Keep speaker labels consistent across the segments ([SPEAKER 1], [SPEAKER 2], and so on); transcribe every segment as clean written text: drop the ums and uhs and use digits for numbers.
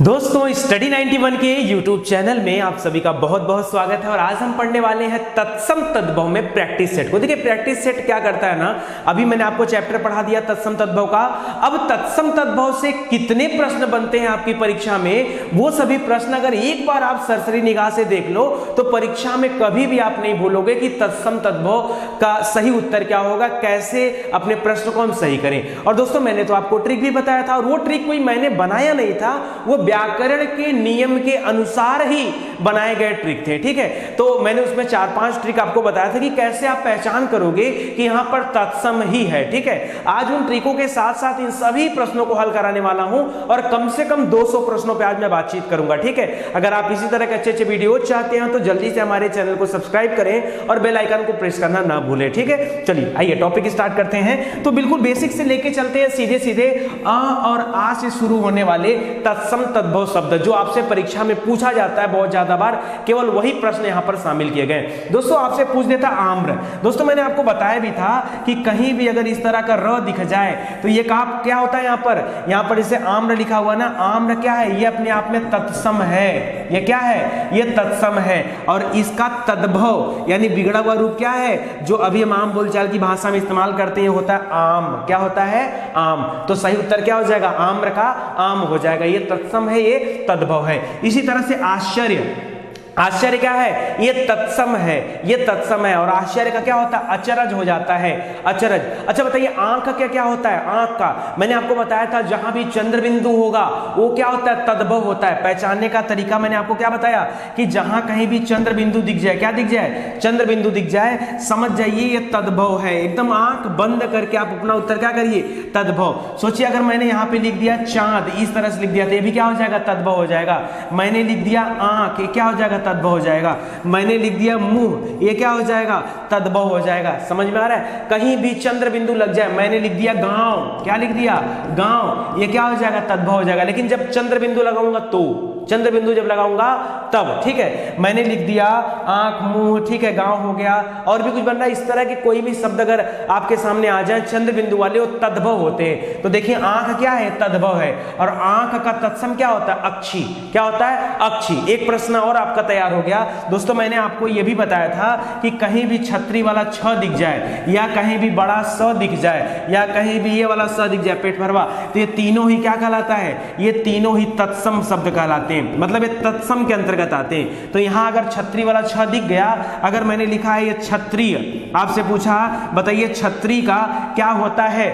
[SPEAKER 1] दोस्तों स्टडी 91 के YouTube channel में आप सभी का बहुत बहुत स्वागत है। और आज हम पढ़ने वाले हैं तत्सम तद्भव में प्रैक्टिस सेट को। देखिए प्रैक्टिस सेट क्या करता है ना, अभी मैंने आपको चैप्टर पढ़ा दिया तत्सम तद्भव का। अब तत्सम तद्भव से कितने प्रश्न बनते हैं आपकी परीक्षा में, वो सभी प्रश्न अगर एक बार आप सरसरी निगाह से देख लो तो परीक्षा में कभी भी आप नहीं भूलोगे कि तत्सम तद्भव का सही उत्तर क्या होगा, कैसे अपने प्रश्न को हम सही करें। और दोस्तों मैंने तो आपको ट्रिक भी बताया था, और वो ट्रिक कोई मैंने बनाया नहीं था, वो व्याकरण के नियम के अनुसार ही बनाए गए ट्रिक थे। ठीक है, तो मैंने उसमें 4-5 ट्रिक आपको बताया था कि कैसे आप पहचान करोगे कि यहां पर तत्सम ही है। ठीक है, आज उन ट्रिकों के साथ साथ इन सभी प्रश्नों को हल कराने वाला हूं और कम से कम 200 प्रश्नों पे आज मैं बातचीत करूंगा। ठीक है, अगर आप इसी तरह के अच्छे अच्छे वीडियो चाहते हैं तो जल्दी से हमारे चैनल को सब्सक्राइब करें और बेल आइकन को प्रेस करना ना भूलें। ठीक है, चलिए आइए टॉपिक स्टार्ट करते हैं। तो बिल्कुल बेसिक से लेके चलते हैं सीधे सीधे आ और आ से शुरू होने वाले तत्सम तद्भव शब्द जो आपसे परीक्षा में पूछा जाता है बहुत ज्यादा बार, केवल वही प्रश्न यहां पर शामिल किए गए। दोस्तों आपसे पूछ देता आम्र। दोस्तों मैंने आपको बताया भी था कि कहीं भी अगर इस तरह का र दिख जाए तो ये क्या होता है, यहां पर इसे आम्र लिखा हुआ ना, आम्र क्या है, ये अपने आप में तत्सम है। ये क्या है, ये तत्सम है। और इसका तद्भव यानी बिगड़ा हुआ रूप क्या है, जो अभी हम आम बोलचाल की भाषा में इस्तेमाल करते हैं, होता है आम। क्या होता है, आम। तो सही उत्तर क्या हो जाएगा, आम्र का आम हो जाएगा। ये तत्सम है, ये तद्भव है। इसी तरह से आश्चर्य, आश्चर्य क्या है, ये तत्सम है, ये तत्सम है। और आश्चर्य का क्या होता है, अचरज हो जाता है, अचरज। अच्छा बताइए आंख का क्या होता है, आंख का मैंने आपको बताया था जहां भी चंद्र बिंदु होगा वो क्या होता है, तद्भव होता है। पहचानने का तरीका मैंने आपको क्या बताया कि जहां कहीं भी चंद्र बिंदु दिख जाए, क्या दिख जाए, चंद्र बिंदु दिख जाए, समझ जाइए ये तद्भव है। एकदम आंख बंद करके आप अपना उत्तर क्या करिए, तद्भव। सोचिए अगर मैंने यहां पे लिख दिया चांद, इस तरह से लिख दिया तो ये भी क्या हो जाएगा, तद्भव हो जाएगा। मैंने लिख दिया आंख, ये क्या हो जाएगा, तद्भव हो जाएगा। मैंने लिख दिया मुंह, ये क्या हो जाएगा, तद्भव हो जाएगा। समझ में आ रहा है, कहीं भी चंद्र बिंदु लग जाए, मैंने लिख दिया गांव, क्या लिख दिया, गांव, ये क्या हो जाएगा, तद्भव हो जाएगा। लेकिन जब चंद्र बिंदु लगाऊंगा तो, चंद्र बिंदु जब लगाऊंगा तब। ठीक है, मैंने लिख दिया आंख, मुंह, ठीक है, गांव हो गया। और भी कुछ बन रहा है, इस तरह के कोई भी शब्द अगर आपके सामने आ जाए चंद्र बिंदु वाले, वो तद्भव होते हैं। तो देखिए आंख क्या है, तद्भव है। और आंख का तत्सम क्या होता है, अक्षी। क्या होता है, अक्षी। एक प्रश्न और आपका तैयार हो गया। दोस्तों मैंने आपको यह भी बताया था कि कहीं भी छतरी वाला छ दिख जाए, या कहीं भी बड़ा स दिख जाए, या कहीं भी ये वाला स दिख जाए, पेट भरवा, तो ये तीनों ही क्या कहलाता है, ये तीनों ही तत्सम शब्द कहलाते हैं। मतलब ये तत्सम के अंतर्गत आते हैं। तो यहां अगर छतरी वाला छ दिख गया, अगर मैंने लिखा है ये क्षत्रिय, आपसे पूछा बताइए क्षत्रिय का क्या होता है,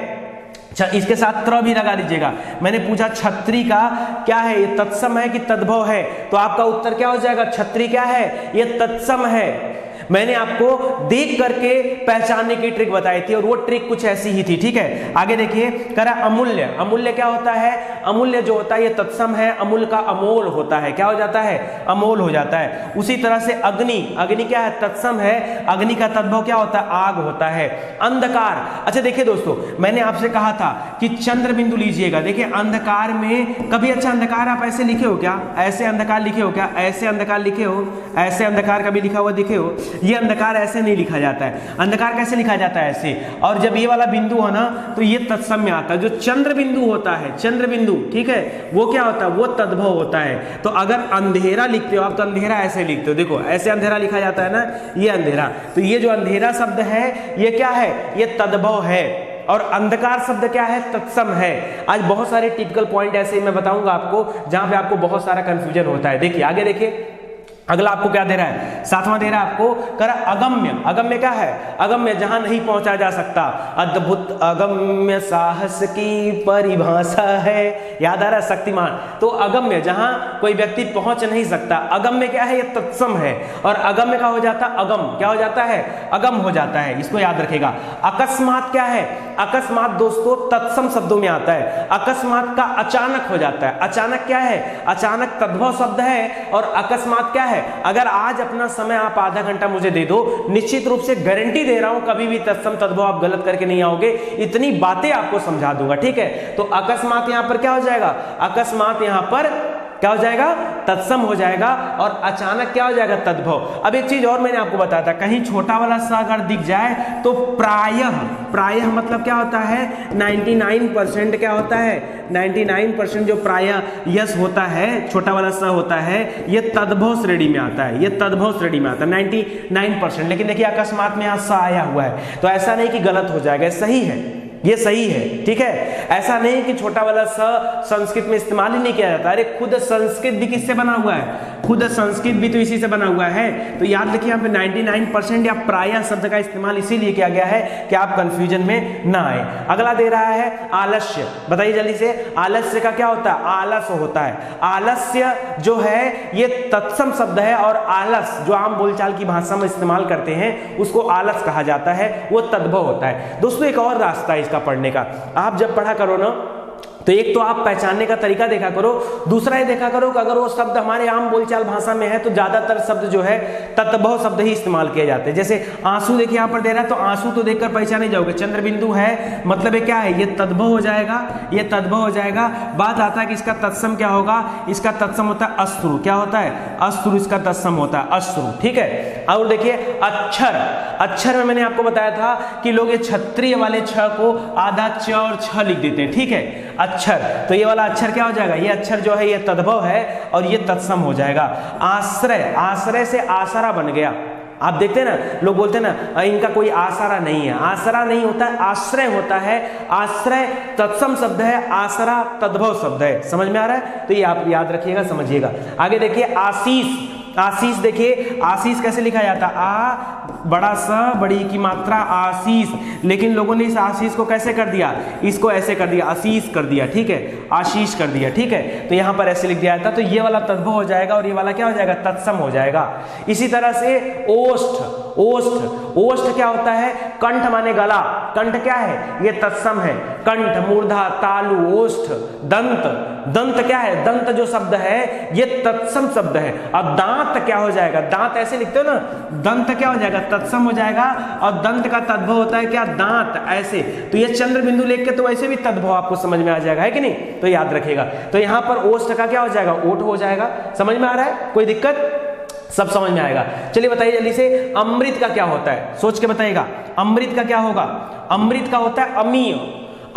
[SPEAKER 1] इसके साथ त्र भी लगा लीजिएगा। मैंने पूछा छत्री का क्या है, ये तत्सम है कि तद्भव है, तो आपका उत्तर क्या हो जाएगा, छत्री क्या है, ये तत्सम है। मैंने आपको देख करके पहचानने की ट्रिक बताई थी और वो ट्रिक कुछ ऐसी ही थी। ठीक है, आगे देखिए, करा अमूल्य। अमूल्य क्या होता है, अमूल्य जो होता है ये तत्सम है, अमूल का अमोल होता है, क्या हो जाता है, अमोल हो जाता है। उसी तरह से अग्नि, अग्नि क्या है, तत्सम है, अग्नि का तद्भव क्या होता है, आग होता है। अंधकार, अच्छा देखिए दोस्तों मैंने आपसे कहा था कि चंद्र बिंदु लीजिएगा। देखिए अंधकार में कभी, अच्छा अंधकार आप ऐसे लिखे हो क्या, ऐसे अंधकार लिखे हो क्या, ऐसे अंधकार लिखे हो, ऐसे अंधकार कभी लिखा हुआ दिखे हो, ये अंधकार ऐसे नहीं लिखा जाता है। अंधकार कैसे लिखा जाता है, ऐसे। और जब ये वाला बिंदु है ना तो ये तत्सम में आता है। जो चंद्र बिंदु होता है, चंद्र बिंदु, ठीक है, वो क्या होता है, वो तद्भव होता है। तो अगर अंधेरा लिखते हो आप तो अंधेरा ऐसे लिखते हो, देखो ऐसे अंधेरा लिखा जाता है ना, ये अंधेरा। तो ये जो अंधेरा शब्द है ये क्या है, ये तद्भव है। और अंधकार शब्द क्या है, तत्सम है। आज बहुत सारे टिपिकल पॉइंट ऐसे मैं बताऊंगा आपको जहां पे आपको बहुत सारा कंफ्यूजन होता है। देखिए आगे देखिए, अगला आपको क्या दे रहा है, 7वां दे रहा है आपको, करा अगम्य। अगम्य क्या है, अगम्य जहां नहीं पहुंचा जा सकता। अद्भुत अगम्य साहस की परिभाषा है, याद आ रहा है, शक्तिमान। तो अगम्य जहां कोई व्यक्ति पहुंच नहीं सकता, अगम्य क्या है, ये तत्सम है। और अगम्य का हो जाता अगम, क्या हो जाता है, अगम हो जाता है, इसको याद रखेगा। अकस्मात क्या है, अकस्मात दोस्तों तत्सम शब्दों में आता है। अकस्मात का अचानक हो जाता है। अचानक क्या है, अचानक तद्भव शब्द है। और अकस्मात क्या है, अगर आज अपना समय आप आधा घंटा मुझे दे दो, निश्चित रूप से गारंटी दे रहा हूं कभी भी तत्सम तद्भव आप गलत करके नहीं आओगे, इतनी बातें आपको समझा दूंगा। ठीक है, तो अकस्मात यहां पर क्या हो जाएगा, अकस्मात यहां पर क्या हो जाएगा, तत्सम हो जाएगा, और अचानक क्या हो जाएगा, तद्भव। अब एक चीज और मैंने आपको बताया था, कहीं छोटा वाला स अगर दिख जाए तो प्रायः, प्रायः मतलब क्या होता है, 99% क्या होता है, 99% जो प्रायः यस होता है, छोटा वाला स होता है, ये तद्भव श्रेणी में आता है, ये तद्भव श्रेणी में आता है 99%। लेकिन देखिए अकस्मात में यहाँ स आया हुआ है, तो ऐसा नहीं कि गलत हो जाएगा, सही है, ये सही है, ठीक है। ऐसा नहीं कि छोटा वाला स संस्कृत में इस्तेमाल ही नहीं किया जाता, अरे खुद संस्कृत भी किससे बना हुआ है, खुद संस्कृत भी तो इसी से बना हुआ है। तो याद रखिए यहाँ पे 99% या प्रायः शब्द का इस्तेमाल इसीलिए किया गया है कि आप कंफ्यूजन में ना आए। अगला दे रहा है आलस्य, बताइए जल्दी से, आलस्य का क्या होता है, आलस होता है। आलस्य जो है ये तत्सम शब्द है, और आलस जो आम बोलचाल की भाषा में इस्तेमाल करते हैं उसको आलस कहा जाता है, वो तद्भव होता है। दोस्तों एक और रास्ता है इसका पढ़ने का, आप जब पढ़ा करो ना तो एक तो आप पहचानने का तरीका देखा करो, दूसरा ये देखा करो कि अगर वो शब्द हमारे आम बोलचाल भाषा में है तो ज्यादातर शब्द जो है तत्भव शब्द ही इस्तेमाल किए जाते हैं। जैसे आंसू देखिए यहाँ पर दे रहा है, तो आंसू तो देखकर पहचाने जाओगे, चंद्र बिंदु है मतलब ये क्या है, ये तद्भव हो जाएगा, ये तद्भव हो जाएगा। बात आता है कि इसका तत्सम क्या होगा, इसका तत्सम होता है अश्रु, क्या होता है, अश्रु इसका तत्सम होता है, अश्रु, ठीक है। और देखिए अक्षर, अक्षर में मैंने आपको बताया था कि लोग ये क्षत्रिय वाले छ को आधा च और छ लिख देते हैं, ठीक है, अक्षर। तो ये वाला अक्षर क्या हो जाएगा, ये अक्षर जो है ये तद्भव है और ये तत्सम हो जाएगा। आश्रय, आश्रय से आसरा बन गया, आप देखते हैं ना लोग बोलते हैं ना इनका कोई आसरा नहीं है, आसरा नहीं होता है, आश्रय होता है। आश्रय तत्सम शब्द है, आसरा तद्भव शब्द है, समझ में आ रहा है, तो ये आप याद रखिएगा, समझिएगा। आगे देखिए आशीष, आशीष देखिए, आशीष कैसे लिखा जाता, आ बड़ा स बड़ी की मात्रा आशीष, लेकिन लोगों ने इस आशीष को कैसे कर दिया, इसको ऐसे कर दिया, आशीष कर दिया, ठीक है, आशीष कर दिया, ठीक है। तो यहाँ पर ऐसे लिख दिया था, तो ये वाला तद्भव हो जाएगा और ये वाला क्या हो जाएगा, तत्सम हो जाएगा। इसी तरह से ओष्ठ, ओष्ठ, ओष्ठ क्या होता है, कंठ माने गला, कंठ क्या है, ये तत्सम है, कंठ, मूर्धा, तालु, ओष्ठ, दंत, दंत क्या है, दंत जो शब्द है ये तत्सम शब्द है। अब दांत क्या हो जाएगा, दांत ऐसे लिखते हो ना, दंत क्या हो जाएगा, तत्सम हो जाएगा, और दंत का तद्भव होता है क्या, दांत, ऐसे। तो ये चंद्र बिंदु लेख के तो वैसे भी तद्भव आपको समझ में आ जाएगा, है कि नहीं, तो याद रखिएगा। तो यहाँ पर ओष्ठ का क्या हो जाएगा, ओठ हो जाएगा, समझ में आ रहा है, कोई दिक्कत, सब समझ में आएगा। चलिए बताइए जल्दी से, अमृत का क्या होता है, सोच के बताइएगा, अमृत का क्या होगा, अमृत का होता है अमीय।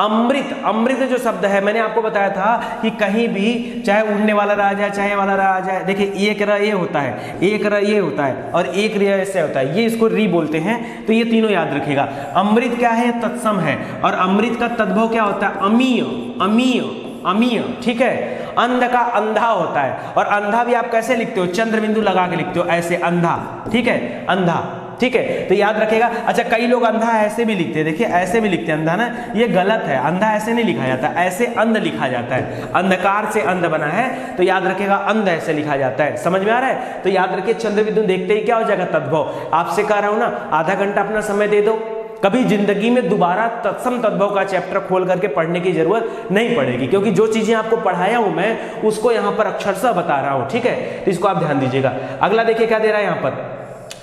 [SPEAKER 1] अमृत, अमृत जो शब्द है मैंने आपको बताया था कि कहीं भी चाहे उड़ने वाला रह जाए, चाहे वाला रह जाए, देखिए एक र ये होता है, एक र ये होता है, और एक र ऐसे होता है, ये इसको री बोलते हैं। तो ये तीनों याद रखिएगा। अमृत क्या है, तत्सम है, और अमृत का तद्भव क्या होता है, अमीय, अमीय, अमीय, ठीक है। अंध का अंधा होता है, और अंधा भी आप कैसे लिखते हो, चंद्र बिंदु लगा के लिखते हो, ऐसे अंधा, ठीक है, अंधा, ठीक है, तो याद रखेगा। अच्छा कई लोग अंधा ऐसे भी लिखते हैं, देखिए ऐसे भी लिखते हैं अंधा ना, ये गलत है, अंधा ऐसे नहीं लिखा जाता, ऐसे अंध लिखा जाता है, अंधकार से अंध बना है, तो याद रखेगा अंध ऐसे लिखा जाता है, समझ में आ रहा है। तो याद रखिए चंद्र बिंदु देखते ही क्या हो जाएगा, तद्भव। आपसे कह रहा हूं ना आधा घंटा अपना समय दे दो, कभी जिंदगी में दोबारा तत्सम तद्भव का चैप्टर खोल करके पढ़ने की जरूरत नहीं पड़ेगी, क्योंकि जो चीजें आपको पढ़ाया हूं मैं उसको यहाँ पर अक्षरशः बता रहा हूं, ठीक है, तो इसको आप ध्यान दीजिएगा। अगला देखिए क्या दे रहा है यहाँ पर,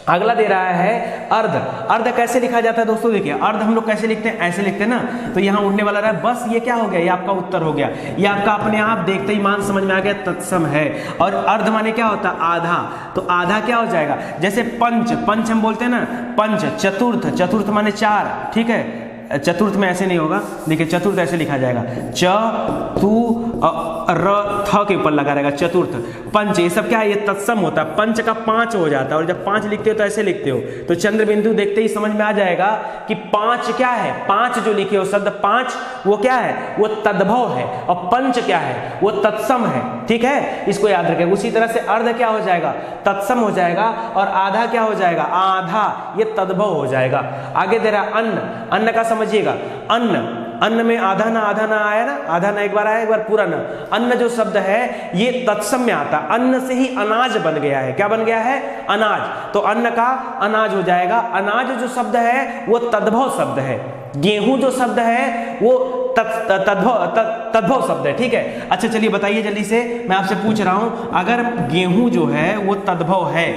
[SPEAKER 1] अगला दे रहा है अर्ध। अर्ध कैसे लिखा जाता है दोस्तों, देखिए अर्ध हम लोग कैसे लिखते हैं, ऐसे लिखते हैं ना, तो यहाँ उड़ने वाला रहा है, बस ये क्या हो गया, ये आपका उत्तर हो गया, ये आपका अपने आप देखते ही मान समझ में आ गया, तत्सम है। और अर्ध माने क्या होता है, आधा, तो आधा क्या हो जाएगा, जैसे पंच, पंच हम बोलते हैं ना, पंच, चतुर्थ, चतुर्थ माने चार, ठीक है, चतुर्थ में ऐसे नहीं होगा, देखिए चतुर्थ ऐसे लिखा जाएगा, च तू र थ के ऊपर लगा रहेगा, चतुर्थ, पंच, ये सब क्या है, ये तत्सम होता है, पंच का पांच हो जाता है, और जब पांच लिखते हो तो ऐसे लिखते हो, तो चंद्र बिंदु देखते ही समझ में आ जाएगा कि पांच क्या है, पांच जो लिखे हो शब्द पांच वो क्या है, वो तद्भव है, और पंच क्या है, वो तत्सम है, ठीक है, इसको याद रखें। उसी तरह से अर्ध क्या हो जाएगा, तत्सम हो जाएगा, और आधा क्या हो जाएगा, आधा, ये तद्भव हो जाएगा। आगे दे रहा अन्न, अन्न का समझिएगा, अन्न, अन्न में आधा ना आया ना, आधा ना एक बार आया एक बार पूरा ना, अन्न जो शब्द है ये तत्सम में आता, अन्न से ही अनाज बन गया है, क्या बन गया है, अनाज, तो अन्न का अनाज हो जाएगा। अनाज जो शब्द है वो तद्भव शब्द है, गेहूं जो शब्द है वो तद्भव शब्द है, ठीक है। अच्छा चलिए बताइए जल्दी से, मैं आपसे पूछ रहा हूं, अगर गेहूं जो है वो तद्भव है,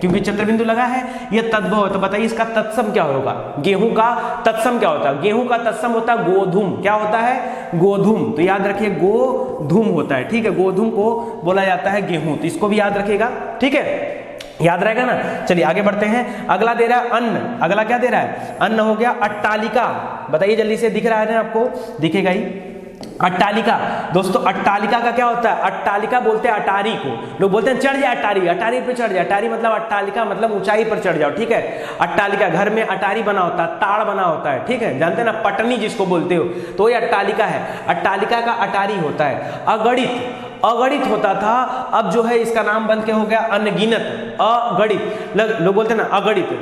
[SPEAKER 1] क्योंकि चंद्रबिंदु लगा है, ये तद्भव है, तो बताइए इसका तत्सम क्या होगा? गेहूं का तत्सम क्या होता है? गेहूं का तत्सम होता है गोधूम। क्या होता है? गोधूम। तो याद रखिए गोधूम होता है, ठीक है। गोधूम को बोला जाता है गेहूं, तो इसको भी याद रखिएगा, ठीक है, याद रहेगा ना। चलिए आगे बढ़ते हैं। अगला दे रहा है अन्न। अगला क्या दे रहा है? अन्न हो गया। अट्टालिका, बताइए जल्दी से, दिख रहा है ना आपको? दिखेगा ही। अट्टालिका, दोस्तों अट्टालिका का क्या होता है? अट्टालिका बोलते हैं अटारी को, लोग बोलते हैं चढ़ जाए अटारी, अटारी पे चढ़ जाए। अटारी मतलब अट्टालिका मतलब ऊंचाई पर चढ़ जाओ, ठीक है। अट्टालिका, घर में अटारी बना होता है, ताड़ बना होता है, ठीक है, जानते हैं ना, पटनी जिसको बोलते हो, तो ये अट्टालिका है। अट्टालिका का अटारी होता है। अगणित, अगणित होता था, अब जो है इसका नाम बन के हो गया अनगिनत। अगणित, लोग बोलते हैं ना अगणित,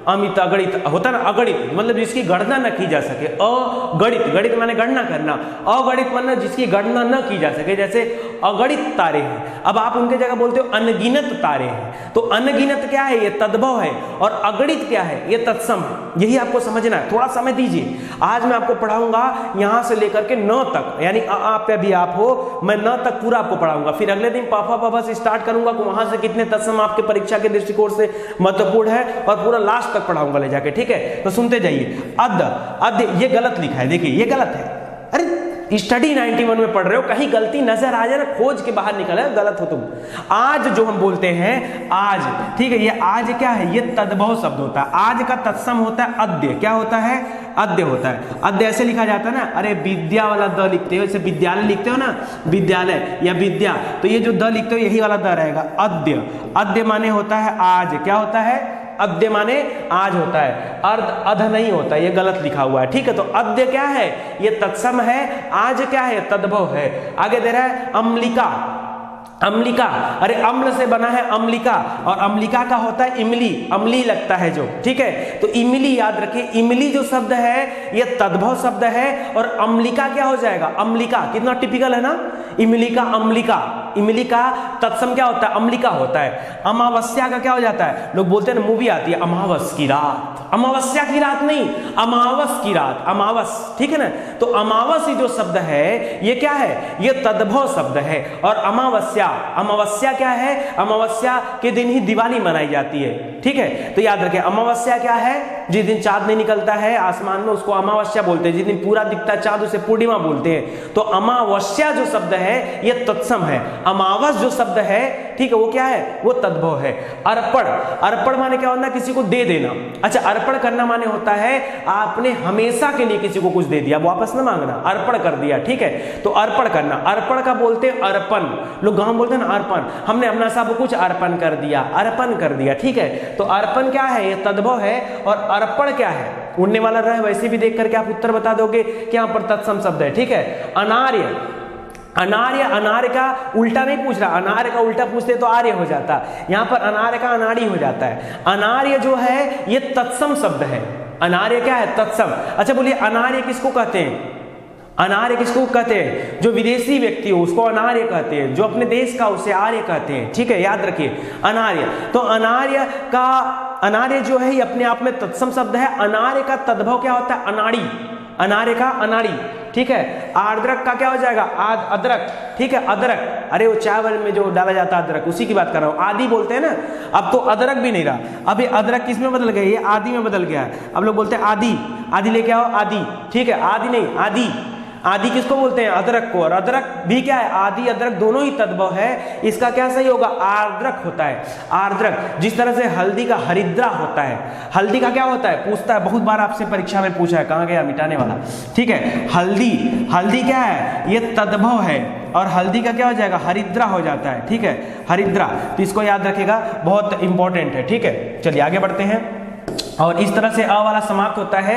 [SPEAKER 1] अमित, अगणित होता ना, अगणित मतलब जिसकी गणना न की जा सके। अगणित, गणित माने गणना करना, अगणित माने जिसकी गणना न की जा सके, जैसे अगणित तारे हैं, अब आप उनके जगह बोलते हो अनगिनत तारे हैं। तो अनगिनत क्या है? ये तद्भव है, और अगणित क्या है? ये तत्सम है। यही आपको समझना है, थोड़ा समय दीजिए। आज मैं आपको पढ़ाऊंगा यहां से लेकर के न तक, यानी आप पे भी आप हो, मैं न तक पूरा आपको पढ़ाऊंगा, फिर अगले दिन पापा पापा से स्टार्ट करूंगा कि वहां से कितने तत्सम आपके परीक्षा के दृष्टिकोण से महत्वपूर्ण है, और पूरा लास्ट तक पढ़ाऊंगा ले जाके, ठीक है। तो सुनते जाइए। अद्य, ये गलत लिखा है, देखिए ये गलत है। अरे स्टडी 91 में पढ़ रहे हो, कहीं गलती नजर आ जाए ना, खोज के बाहर निकल है, गलत हो तुम। आज जो हम बोलते हैं आज, ठीक है, ये आज क्या है? ये तद्भव शब्द होता है। आज का तत्सम होता है अद्य। क्या होता है? अद्य होता है। अद्य ऐसे लिखा जाता है ना, अरे विद्या वाला द लिखते हो, जैसे विद्यालय लिखते हो ना, विद्यालय या विद्या, तो ये जो द लिखते हो यही वाला द रहेगा, अद्य। अद्य माने होता है आज। क्या होता है? अद्य माने आज होता है, अर्ध अध नहीं होता, ये गलत लिखा हुआ है, ठीक है। तो अद्य क्या है? ये तत्सम है। आज क्या है? तद्भव है। आगे दे रहा है अम्लिका। अम्लिका, अरे अम्ल से बना है अम्लिका, और अम्लिका का होता है इमली, अम्ली लगता है जो, ठीक है। तो इमली याद रखिए, इमली जो शब्द है ये तद्भव शब्द है, और अम्लिका क्या हो जाएगा? अम्लिका। कितना टिपिकल है ना, इमली का अम्लिका। इमली का तत्सम क्या होता है? अम्लिका होता है। अमावस्या का क्या हो जाता है? लोग बोलते हैं ना, मूवी आती है अमावस की रात, अमावस्या की रात नहीं, अमावस की रात, अमावस, ठीक है ना। तो अमावस जो शब्द है ये क्या है? ये तद्भव शब्द है। और अमावस्या, अमावस्या क्या है? अमावस्या के दिन ही दिवाली मनाई जाती है, ठीक है। तो याद रखें, अमावस्या क्या है? जिस दिन चांद नहीं निकलता है आसमान में उसको अमावस्या बोलते हैं, जिस दिन पूरा दिखता है चांद उसे पूर्णिमा बोलते हैं। तो अमावस्या जो शब्द है ये तत्सम है। अमावस जो शब्द है, ठीक है, वो क्या है? वो तद्भव है। अर्पण, अर्पण माने क्या होता है? किसी को दे देना। अच्छा, अर्पण करना माने होता है आपने हमेशा के लिए किसी को कुछ दे दिया, वापस ना मांगना, अर्पण कर दिया, ठीक है। तो अर्पण करना, अर्पण का बोलते हैं अर्पण, लोग गांव बोलते हैं ना अर्पण, हमने अपना सब कुछ अर्पण कर दिया, अर्पण कर दिया, ठीक है। तो अर्पण क्या है? ये तद्भव है। और अर्पण क्या है? उड़ने वाला रह, वैसे भी देख करके आप उत्तर बता दोगे कि यहां पर तत्सम शब्द है, ठीक है। अनार्य, अनार्य, अनार्य का उल्टा नहीं पूछ रहा, अनार्य का उल्टा पूछते तो आर्य हो जाता, यहां पर अनार्य का अनाड़ी हो जाता है। अनार्य जो है ये तत्सम शब्द है। अनार्य क्या है? तत्सम। अच्छा बोलिए, अनार्य किसको कहते हैं? अनार्य किसको कहते हैं? जो विदेशी व्यक्ति हो उसको अनार्य कहते हैं, जो अपने देश का उसे आर्य कहते हैं, ठीक है, याद रखिए अनार्य। तो अनार्य का, अनार्य जो है ये अपने आप में तत्सम शब्द है। अनार्य का तद्भव क्या होता है? अनाड़ी, अनार्य का अनाड़ी, ठीक है। आर्द्रक का क्या हो जाएगा? अदरक, ठीक है, अदरक, अरे वो चावल में जो डाला जाता है अदरक, उसी की बात कर रहा हूं। आदि बोलते हैं ना, अब तो अदरक भी नहीं रहा, अब ये अदरक किस में बदल गया? ये आदि में बदल गया है। अब लोग बोलते हैं आदि, आदि लेके आओ, आदि, ठीक है, आदि नहीं आदि। आदि किसको बोलते हैं? अदरक को। और अदरक भी क्या है? आदि अदरक दोनों ही तद्भव है। इसका क्या सही होगा? आर्द्रक होता है, आर्द्रक। जिस तरह से हल्दी का हरिद्रा होता है, हल्दी का क्या होता है? पूछता है, बहुत बार आपसे परीक्षा में पूछा है, कहाँ गया मिटाने वाला, ठीक है। हल्दी, हल्दी क्या है? ये तद्भव है, और हल्दी का क्या हो जाएगा? हरिद्रा हो जाता है, ठीक है, हरिद्रा। तो इसको याद रखिएगा, बहुत इंपॉर्टेंट है, ठीक है। चलिए आगे बढ़ते हैं। और इस तरह से अ वाला समाप्त होता है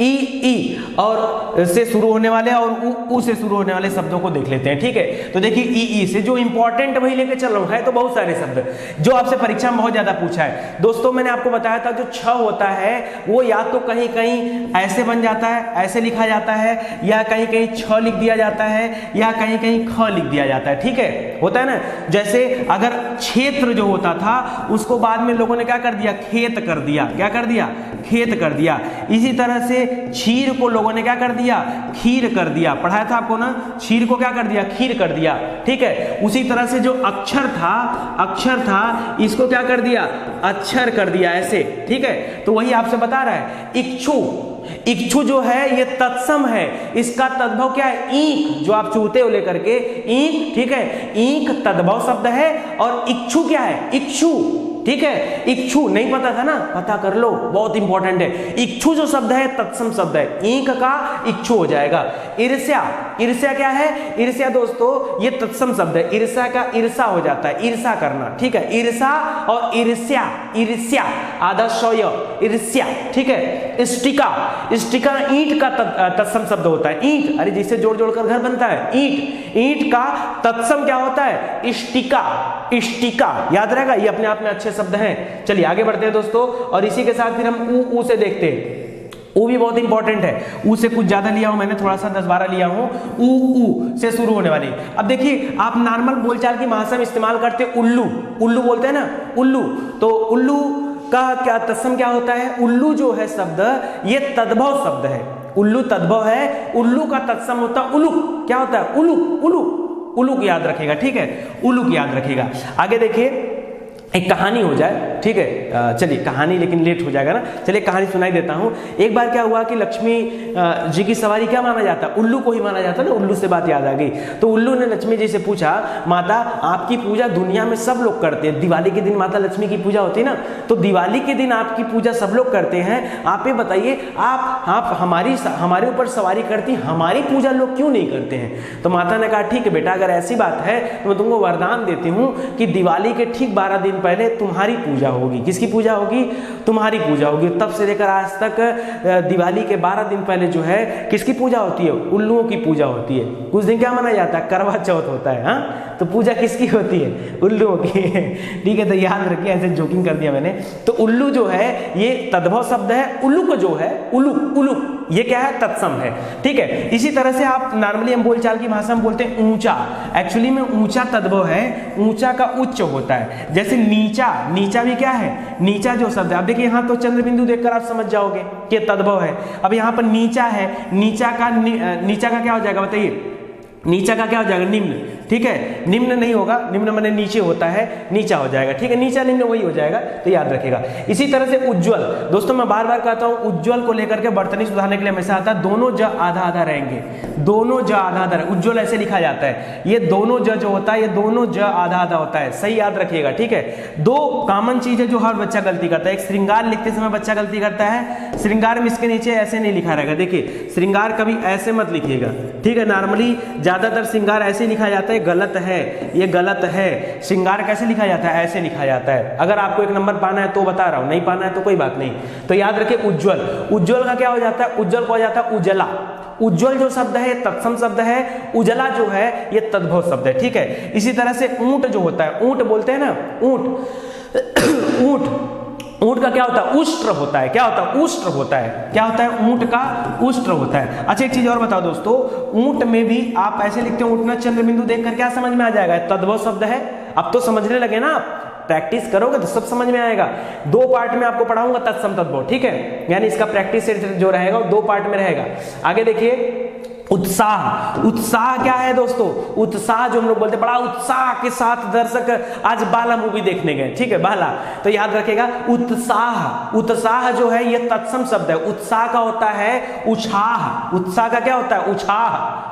[SPEAKER 1] ई और से शुरू होने वाले और उ से शुरू होने वाले शब्दों को देख लेते हैं, ठीक है। तो देखिए ई से जो इंपॉर्टेंट वही लेके चल रहा हूं, है तो बहुत सारे शब्द जो आपसे परीक्षा में बहुत ज्यादा पूछा है। दोस्तों मैंने आपको बताया था जो छ होता है वो या तो कहीं कहीं ऐसे बन जाता है, ऐसे लिखा जाता है, या कहीं कहीं छ लिख दिया जाता है, या कहीं कहीं ख लिख दिया जाता है, ठीक है, होता है ना। जैसे अगर क्षेत्र जो होता था उसको बाद में लोगों ने क्या कर दिया? खेत कर दिया। क्या कर दिया? दिया, खेत कर दिया। इसी तरह से क्षीर को लोगों ने क्या कर दिया, खीर कर दिया। पढ़ाया था आपको ना, क्षीर को क्या कर दिया, खीर कर दिया, ठीक है। उसी तरह से जो अक्षर था इसको क्या कर दिया, अक्षर कर दिया, ऐसे, ठीक है। तो वही आपसे बता रहा है। इक्षु जो है ये तत्सम है, इसका तद्भव क्या है, ईंक, जो आप चूते हो लेकर के ईंक, ठीक है। ईंक तद्भव शब्द है और इक्षु क्या है, इक्षु, ठीक है। इक्षु नहीं पता था ना, पता कर लो, बहुत इंपॉर्टेंट है। इक्षु जो शब्द है तत्सम शब्द है, ईंक का इक्षु हो जाएगा। ईर्ष्या क्या है, ईर्ष्या दोस्तों ये तत्सम शब्द है, ईर्ष्या का ईर्षा हो जाता है, ईर्षा करना, ठीक है। ईर्षा और ईर्ष्या आधा शौय, ईर्ष्या, ठीक है। इष्टिका ईंट का तत्सम शब्द होता है, ईंट, अरे जिससे जोड़ जोड़कर घर बनता है, ईंट का तत्सम क्या होता है, इष्टिका, याद रहेगा, ये अपने आप में अच्छे शब्द हैं। चलिए आगे बढ़ते हैं दोस्तों, और इसी के साथ फिर हम ऊ से देखते हैं। ऊ भी बहुत इंपॉर्टेंट है, ऊ से कुछ ज्यादा लिया हूं मैंने, थोड़ा सा 10-12 लिया हूं। ऊ से शुरू होने वाली। अब देखिए आप नॉर्मल बोलचाल की भाषा में इस्तेमाल करते हैं उल्लू बोलते हैं ना, उल्लू। तो उल्लू का क्या तत्सम क्या होता है, उल्लू जो है शब्द ये तद्भव शब्द है, उल्लू तद्भव है। उल्लू का तत्सम होता है उलुक, क्या होता है, उलुक याद रखेगा, ठीक है, उलुक याद रखेगा। आगे देखिए एक कहानी हो जाए, ठीक है। चलिए कहानी लेकिन लेट हो जाएगा ना, चलिए कहानी सुनाई देता हूँ। एक बार क्या हुआ कि लक्ष्मी जी की सवारी क्या माना जाता है, उल्लू को ही माना जाता है ना, उल्लू से बात याद आ गई। तो उल्लू ने लक्ष्मी जी से पूछा, माता आपकी पूजा दुनिया में सब लोग करते हैं, दिवाली के दिन माता लक्ष्मी की पूजा होती है ना, तो दिवाली के दिन आपकी पूजा सब लोग करते हैं, आप ये बताइए आप हमारे ऊपर सवारी करती, हमारी पूजा लोग क्यों नहीं करते हैं। तो माता ने कहा ठीक है बेटा, अगर ऐसी बात है तो मैं तुमको वरदान देती हूँ कि दिवाली के ठीक 12 दिन पहले तुम्हारी पूजा होगी। किसकी पूजा होगी, तुम्हारी पूजा होगी। तब से लेकर आज तक दिवाली के 12 दिन पहले जो है किसकी पूजा होती है, उल्लुओं की पूजा होती है। कुछ दिन क्या माना जाता है, करवा चौथ होता है, हाँ, तो पूजा किसकी होती है, उल्लुओं की, ठीक है। तो याद रखिए, ऐसे जोकिंग कर दिया मैंने। तो उल्लू जो है ये तद्भव शब्द है, उलुक जो है, उलुक ये क्या है, तत्सम है, ठीक है। इसी तरह से आप नॉर्मली हम बोलचाल की भाषा में बोलते हैं ऊंचा, एक्चुअली में ऊंचा तद्भव है, ऊंचा का उच्च होता है। जैसे नीचा भी क्या है, नीचा जो शब्द है, अब देखिए यहाँ तो चंद्र बिंदु देखकर आप समझ जाओगे कि तद्भव है। अब यहाँ पर नीचा है, नीचा का क्या हो जाएगा बताइए, नीचा का क्या हो जाएगा, निम्न, ठीक है। निम्न नहीं होगा, निम्न माने नीचे होता है, नीचा हो जाएगा, ठीक है। नीचा निम्न वही हो जाएगा, तो याद रखेगा। इसी तरह से उज्ज्वल, दोस्तों मैं बार बार कहता हूं उज्ज्वल को लेकर के बर्तनी सुधारने के लिए हमेशा आता है, दोनों ज आधा आधा रहेंगे, दोनों ज आधा आधा, उज्ज्वल ऐसे लिखा जाता है, ये दोनों ज जो होता है ये दोनों ज आधा आधा होता है, सही याद रखिएगा, ठीक है। दो कॉमन चीज है जो हर बच्चा गलती करता है, एक श्रृंगार लिखते समय बच्चा गलती करता है, श्रृंगार में इसके नीचे ऐसे नहीं लिखा रहेगा, देखिए श्रृंगार कभी ऐसे मत लिखिएगा, ठीक है। नॉर्मली ज्यादातर श्रृंगार ऐसे लिखा जाता है, गलत है, ये गलत है। श्रृंगार कैसे लिखा जाता है, ऐसे लिखा जाता है। अगर आपको एक नंबर पाना है तो बता रहा हूं, नहीं पाना है तो कोई बात नहीं। तो याद रखिए उज्ज्वल का क्या हो जाता है, उज्ज्वल को हो जाता है उजला। उज्ज्वल जो शब्द है तत्सम शब्द है, उजला जो है ये तद्भव शब्द है, ठीक है। इसी तरह से ऊंट जो होता है, ऊंट बोलते हैं ना, ऊंट का क्या होता है, उष्ट्र होता है, क्या होता है, उष्ट्र होता है, क्या होता है, ऊंट का उष्ट्र होता है। अच्छा एक चीज और बताओ दोस्तों, ऊंट में भी आप ऐसे लिखते हैं, ऊंटना चंद्र बिंदु देखकर क्या समझ में आ जाएगा, तद्भव शब्द है। अब तो समझने लगे ना आप, प्रैक्टिस करोगे तो सब समझ में आएगा। 2 पार्ट में आपको पढ़ाऊंगा तत्सम तद्भव, ठीक है, यानी इसका प्रैक्टिस सेट जो रहेगा वो 2 पार्ट में रहेगा। आगे देखिए उत्साह क्या है दोस्तों, उत्साह जो हम लोग बोलते हैं, बड़ा उत्साह के साथ दर्शक आज बाला मूवी देखने गए, ठीक है, बाला, तो याद रखेगा उत्साह जो है ये तत्सम शब्द है। उत्साह का होता है उछाह, उत्साह का क्या होता है,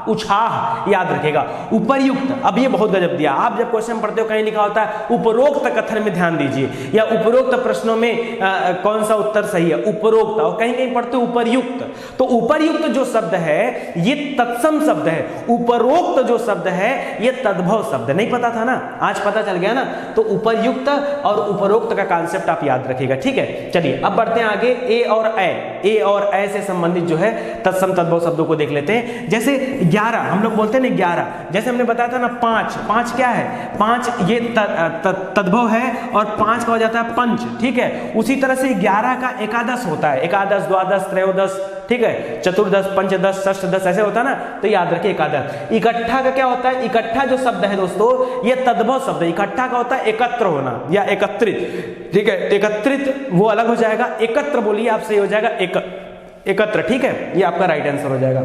[SPEAKER 1] उछाह, याद रखेगा। उपरयुक्त, अब ये बहुत गजब दिया, आप जब क्वेश्चन पढ़ते हो कहीं लिखा होता है उपरोक्त कथन में ध्यान दीजिए, या उपरोक्त प्रश्नों में कौन सा उत्तर सही है, उपरोक्त, और कहीं कहीं पढ़ते उपर्युक्त। तो उपर्युक्त जो शब्द है ये तत्सम शब्द है, उपरोक्त जो शब्द है ये तद्भव शब्द। नहीं पता था ना, आज पता चल गया ना। तो उपरयुक्त और उपरोक्त का कॉन्सेप्ट आप याद रखिएगा, ठीक है। चलिए अब बढ़ते हैं आगे, ए और ए। ए और ए से संबंधित जो है तत्सम तद्भव शब्दों को देख लेते हैं। जैसे 11 हम लोग बोलते हैं ना 11, जैसे हमने बताया था ना 5 क्या है, 5 ये तद्भव है और 5 का हो जाता है पंच, ठीक है। उसी तरह से 11 का एकादश होता है, एकादश, द्वादश, त्रयोदश, ठीक है, चतुर्दश, पंचदश, षष्ठदश ऐसे होता है ना, तो याद रखिए एकादश। इकट्ठा का क्या होता है, इकट्ठा जो शब्द है दोस्तों ये तद्भव शब्द है। इकट्ठा का होता है एकत्र होना या एकत्रित, ठीक है, एकत्रित वो अलग हो जाएगा, एकत्र बोलिए आप सही हो जाएगा एकत्र, ठीक है, ये आपका राइट आंसर हो जाएगा।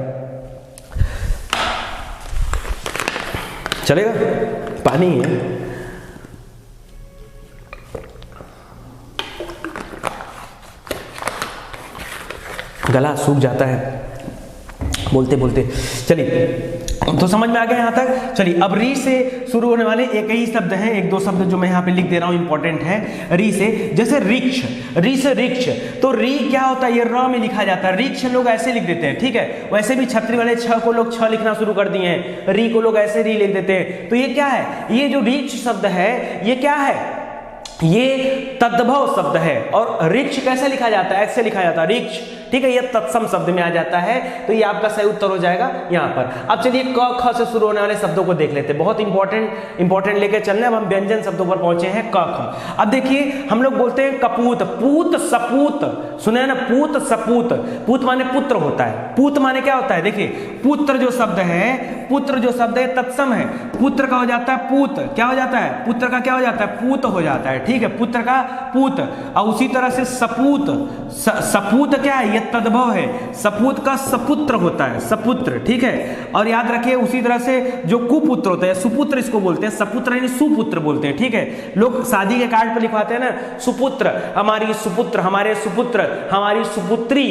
[SPEAKER 1] चलेगा, पानी है। गला सूख जाता है बोलते बोलते। चलिए तो समझ में आ गया यहां तक। चलिए अब री से शुरू होने वाले एक ही शब्द हैं, एक दो शब्द जो मैं यहां पे लिख दे रहा हूं इंपॉर्टेंट है री से। जैसे रिक्ष, री से रिक्ष, तो री क्या होता है, ये र में लिखा जाता है, रिक्ष लोग ऐसे लिख देते हैं, ठीक है। वैसे भी छतरी वाले छ को लोग छ लिखना शुरू कर दिए हैं, री को लोग ऐसे री लिख देते हैं। तो ये क्या है, ये जो रिक्ष शब्द है ये क्या है, ये तद्भव शब्द है। और रिक्ष कैसे लिखा जाता है, ऐसे लिखा जाता है रिक्ष, ठीक है, ये तत्सम शब्द में आ जाता है, तो ये आपका सही उत्तर हो जाएगा यहाँ पर। अब चलिए क ख से शुरू होने वाले शब्दों को देख लेते हैं, बहुत इंपॉर्टेंट लेके चलने। अब हम व्यंजन शब्दों पर पहुंचे हैं क ख। अब देखिए हम लोग बोलते हैं कपूत, पूत, सपूत, सुने ना, पूत सपूत। पूत माने पुत्र होता है, पूत माने क्या होता है, देखिए पुत्र जो शब्द है, पुत्र जो शब्द है तत्सम है, पुत्र का हो जाता है पूत, क्या हो जाता है, पुत्र का क्या हो जाता है, पूत हो जाता है, ठीक है, पुत्र का पूत। और उसी तरह से सपूत, सपूत क्या है, ये तद्भव है, सपूत का सपुत्र होता है, सपुत्र, ठीक है। और याद रखिए उसी तरह से जो कुपुत्र होता है, सुपुत्र इसको बोलते हैं, सपुत्र यानी सुपुत्र बोलते हैं, ठीक है। लोग शादी के कार्ड पर लिखवाते हैं ना, सुपुत्र, हमारी सुपुत्र, हमारे सुपुत्र, हमारी सुपुत्री,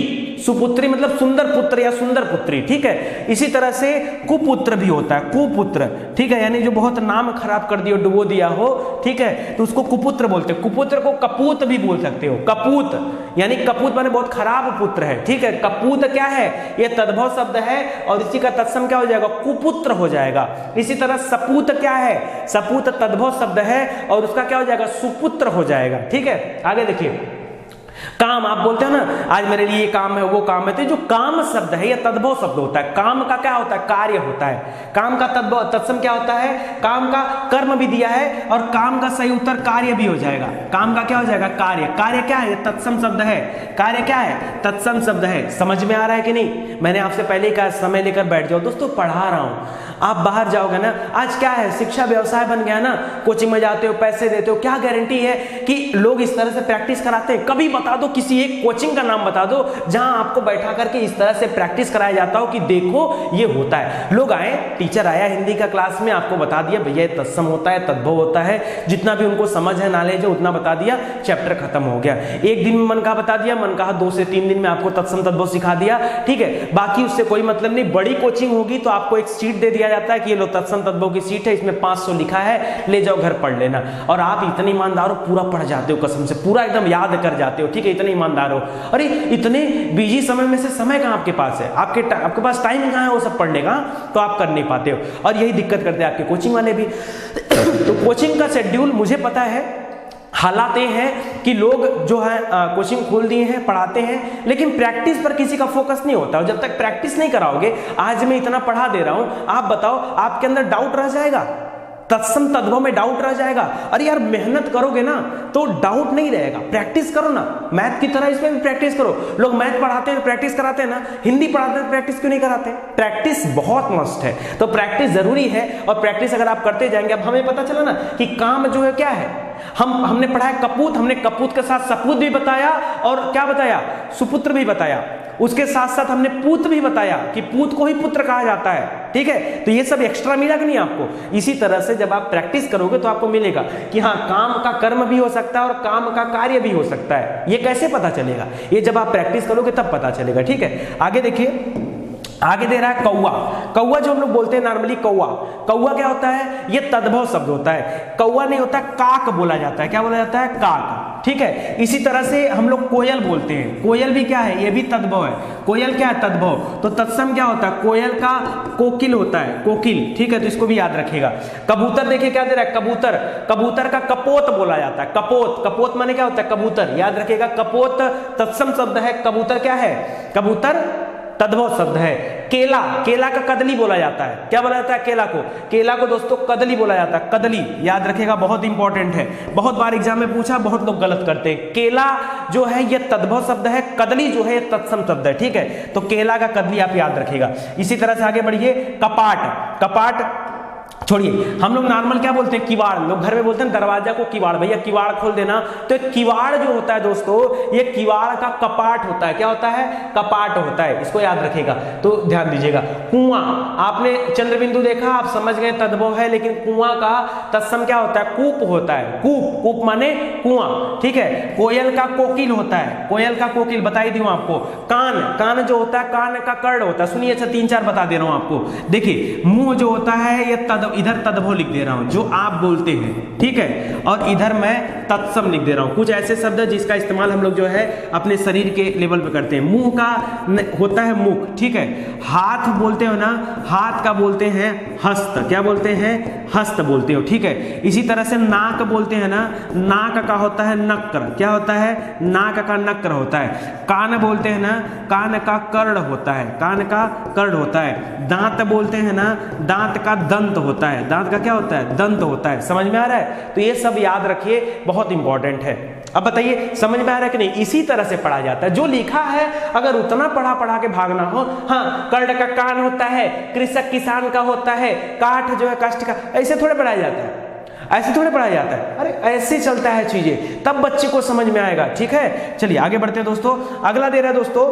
[SPEAKER 1] सुपुत्री मतलब सुंदर पुत्र या सुंदर पुत्री, ठीक है। इसी तरह से कुपुत्र भी होता है, कुपुत्र, ठीक है, यानी जो बहुत नाम खराब कर दिया, डुबो दिया हो, ठीक है, तो उसको कुपुत्र बोलते हैं। कुपुत्र को कपूत भी बोल सकते हो, कपूत यानी कपूत माने बहुत खराब पुत्र है, ठीक है। कपूत क्या है, ये तद्भव शब्द है और इसी का तत्सम क्या हो जाएगा, कुपुत्र हो जाएगा। इसी तरह सपूत क्या है, सपूत तद्भव शब्द है और उसका क्या हो जाएगा, सुपुत्र हो जाएगा, ठीक है। आगे देखिए काम, आप बोलते हो ना आज मेरे लिए ये काम है वो काम है, तो जो काम शब्द है ये तद्भव शब्द होता है। काम का क्या होता है, कार्य होता है। काम का तत्सम क्या होता है, काम का कर्म भी दिया है और काम का सही उत्तर कार्य भी हो जाएगा। काम का क्या हो जाएगा, कार्य। कार्य क्या है, तत्सम शब्द है। कार्य क्या है, तत्सम शब्द है। समझ में आ रहा है कि नहीं, मैंने आपसे पहले ही कहा समय लेकर बैठ जाओ दोस्तों, पढ़ा रहा हूं। आप बाहर जाओगे ना, आज क्या है शिक्षा व्यवसाय बन गया ना, कोचिंग में जाते हो, पैसे देते हो, क्या गारंटी है कि लोग इस तरह से प्रैक्टिस कराते हैं। कभी बता दो, किसी एक कोचिंग का नाम बता दो जहां आपको बैठा करके इस तरह से प्रैक्टिस कराया जाता हो कि देखो ये होता है। लोग आए, टीचर आया हिंदी का क्लास में, आपको बता दिया भैया तत्सम होता है, तद्भव होता है, जितना भी उनको समझ है, नॉलेज है उतना बता दिया, चैप्टर खत्म हो गया। एक दिन में मन कहा बता दिया, मन कहा 2 से 3 दिन में आपको तत्सम तद्भव सिखा दिया, ठीक है, बाकी उससे कोई मतलब नहीं। बड़ी कोचिंग होगी तो आपको एक सीट दे दिया जाता है कि ये लो तत्सम तद्भव की सीट है, इसमें 500 लिखा है, ले जाओ घर पढ़ लेना। और आप इतने ईमानदार हो, पूरा पढ़ जाते हो कसम से, पूरा एकदम याद कर जाते हो, ठीक है, इतने ईमानदार हो। अरे इतने बिजी समय में से समय कहां आपके पास है, आपके पास टाइम कहां है वो सब पढ़ने का, तो आप कर नहीं पाते हो। और यही दिक्कत करते हैं आपके कोचिंग वाले भी। तो कोचिंग का शेड्यूल मुझे पता है, हालात ये हैं कि लोग जो है कोचिंग खोल दिए हैं, पढ़ाते हैं, लेकिन प्रैक्टिस पर किसी का फोकस नहीं होता। और जब तक प्रैक्टिस नहीं कराओगे, आज मैं इतना पढ़ा दे रहा हूं, आप बताओ आपके अंदर डाउट रह जाएगा, तत्सम तद्भव में डाउट रह जाएगा। अरे यार मेहनत करोगे ना तो डाउट नहीं रहेगा, प्रैक्टिस करो ना, मैथ की तरह इसमें भी प्रैक्टिस करो। लोग मैथ पढ़ाते हैं प्रैक्टिस कराते हैं ना, हिंदी पढ़ाते हैं प्रैक्टिस क्यों नहीं कराते? प्रैक्टिस बहुत मस्ट है, तो प्रैक्टिस जरूरी है। और प्रैक्टिस अगर आप करते जाएंगे, अब हमें पता चला ना कि काम जो है क्या है, हमने पढ़ा है कपूत, हमने कपूत के साथ सपूत भी बताया और क्या बताया, सुपुत्र भी बताया। उसके साथ साथ हमने पूत भी बताया कि पूत को ही पुत्र कहा जाता है, ठीक है। तो ये सब एक्स्ट्रा मिला कि नहीं आपको? इसी तरह से जब आप प्रैक्टिस करोगे तो आपको मिलेगा कि हाँ काम का कर्म भी हो सकता है और काम का कार्य भी हो सकता है। ये कैसे पता चलेगा? ये जब आप प्रैक्टिस करोगे तब पता चलेगा, ठीक है। आगे देखिए, आगे दे रहा है कौवा। कौवा जो हम लोग बोलते हैं नॉर्मली, कौवा, कौवा क्या होता है? ये तद्भव शब्द होता है। कौवा नहीं होता, काक बोला जाता है। क्या बोला जाता है? काक। ठीक है। इसी तरह से हम लोग कोयल बोलते हैं, कोयल भी क्या है, ये भी तद्भव है। कोयल क्या है, तद्भव। तो तत्सम क्या होता है, कोयल का कोकिल होता है, कोकिल, ठीक है, तो इसको भी याद रखिएगा। कबूतर देखिए क्या दे रहा है, कबूतर, कबूतर का कपोत बोला जाता है, कपोत, कपोत माने क्या होता है, कबूतर, याद रखिएगा। कपोत तत्सम शब्द है, कबूतर क्या है, कबूतर तद्भव शब्द है। केला, केला का कदली बोला जाता है, क्या बोला जाता है, केला को, केला को दोस्तों कदली बोला जाता है, कदली, याद रखिएगा, बहुत इंपॉर्टेंट है, बहुत बार एग्जाम में पूछा, बहुत लोग गलत करते हैं। केला जो है ये तद्भव शब्द है, कदली जो है ये तत्सम शब्द है, ठीक है, तो केला का कदली आप याद रखिएगा। इसी तरह से आगे बढ़िए, कपाट, कपाट छोड़िए, हम लोग नॉर्मल क्या बोलते हैं, किवाड़, लोग घर में बोलते हैं दरवाजा को किवाड़, भैया किवाड़ खोल देना, तो एक किवाड़ जो होता है दोस्तों, ये किवाड़ का कपाट होता है, क्या होता है, कपाट होता है, इसको याद रखिएगा, तो ध्यान दीजिएगा। कुआं, आपने चंद्रबिंदु देखा, आप समझ गए तद्भव है, लेकिन कुआं का तत्सम क्या होता है, कूप होता है, कूप, कूप माने कुआं, ठीक है। कोयल का कोकिल होता है, कोयल का कोकिल बता ही दूं आपको। कान, कान जो होता है, कान का कर्ण होता है, सुनिए, अच्छा 3-4 बता दे रहा हूं आपको। देखिए, मुंह जो होता है ये इधर तद्भव लिख दे रहा हूं, जो आप बोलते हैं, ठीक है, और इधर मैं तत्सम लिख दे रहा हूं। कुछ ऐसे शब्द है जिसका इस्तेमाल हम लोग जो है अपने शरीर के लेवल पे करते हैं। मुंह का होता है मुख, ठीक है। हाथ बोलते हो ना, हाथ का बोलते हैं हस्त, क्या बोलते हैं, हस्त बोलते हो, ठीक है। इसी तरह से नाक बोलते हैं ना, नाक का होता है नक्र, क्या होता है, नाक का नक्र होता है। कान बोलते हैं ना, कान का कर्ण होता है, कान का कर्ण होता है। दांत बोलते हैं ना, दांत का दंत होता है, दांत का क्या होता है, दंत होता है, समझ में आ रहा है। तो ये सब याद रखिए, बहुत इंपॉर्टेंट है। अब बताइए समझ में आ रहा है कि नहीं, इसी तरह से पढ़ा जाता है, जो लिखा है, अगर उतना पढ़ा के भागना हो, हाँ, कर्ण का कान होता है, कृषक किसान का होता है, काठ जो है काष्ठ का, ऐसे थोड़े पढ़ाया जाता है, ऐसे थोड़े पढ़ाया जाता है, अरे ऐसे चलता है चीजें, तब बच्चे को समझ में आएगा, ठीक है। चलिए आगे बढ़ते हैं दोस्तों। अगला दे रहा है दोस्तों,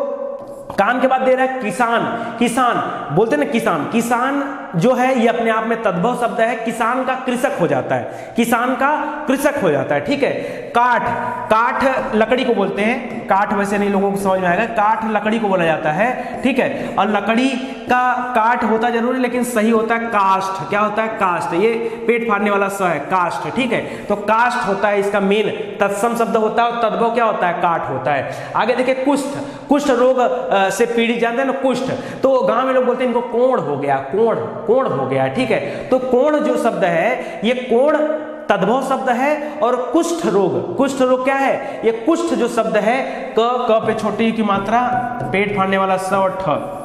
[SPEAKER 1] कान के बाद दे रहा है किसान, किसान बोलते हैं ना, किसान, किसान जो है ये अपने आप में तद्भव शब्द है, किसान का कृषक हो जाता है, किसान का कृषक हो जाता है, ठीक है। काठ, काठ लकड़ी को बोलते हैं, काठ वैसे नहीं लोगों को समझ में आएगा, काठ लकड़ी को बोला जाता है, ठीक है। और लकड़ी का काठ होता जरूर है, लेकिन सही होता है काष्ठ, क्या होता है, काष्ठ, ये पेट फाड़ने वाला स है, काष्ठ, ठीक है। तो काष्ठ होता है इसका मेन तत्सम शब्द होता है, और तद्भव क्या होता है, काठ होता है। आगे देखिए, कुष्ठ, कुष्ठ रोग से पीड़ित, जानते हैं ना कुष्ठ, तो गांव में लोग बोलते हैं इनको कोढ़ हो गया, कोढ़, कोढ़ हो गया, ठीक है। तो कोढ़ जो शब्द है, ये कोढ़ तद्भव शब्द है, और कुष्ठ रोग, कुष्ठ रोग क्या है, ये कुष्ठ जो शब्द है, क पे छोटी की मात्रा, पेट फाड़ने वाला स और ठ,